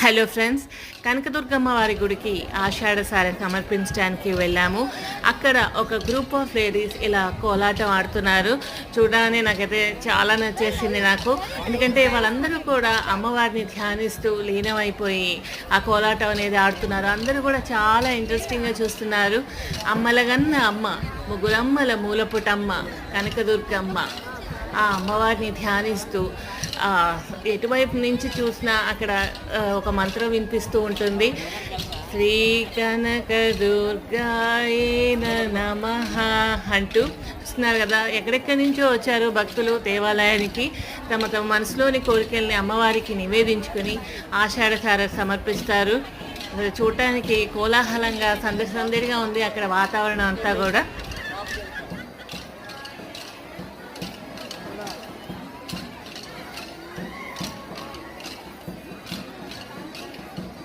Hello friends, Kanakadurgamma వారి గుడికి ఆషాఢ సారి సమర్పించడానికి వెళ్ళాము. అక్కడ ఒక గ్రూప్ ఆఫ్ లేడీస్ ఇలా కోలాటం ఆడుతున్నారు. చూడగానే నాకైతే చాలా నచ్చేసింది నాకు. ఎందుకంటే వాళ్ళందరూ కూడా అమ్మవారిని ధ్యానిస్తూ లీనమైపోయి ఆ కోలాటం అనేది ఆడుతున్నారు. అందరూ కూడా చాలా ఇంట్రెస్టింగ్గా చూస్తున్నారు. అమ్మలగన్న అమ్మ, ముగ్గురమ్మల మూలపుటమ్మ కనకదుర్గమ్మ, ఆ అమ్మవారిని ధ్యానిస్తూ ఎటువైపు నుంచి చూసినా అక్కడ ఒక మంత్రం వినిపిస్తూ ఉంటుంది. శ్రీ కనక దుర్గాయ నమః అంటూ చూస్తున్నారు కదా. ఎక్కడెక్కడి నుంచో వచ్చారు భక్తులు దేవాలయానికి. తమ తమ మనసులోని కోరికల్ని అమ్మవారికి నివేదించుకొని ఆషాఢసార సమర్పిస్తారు. చూడటానికి కోలాహలంగా సందడిగా ఉంది అక్కడ వాతావరణం అంతా కూడా.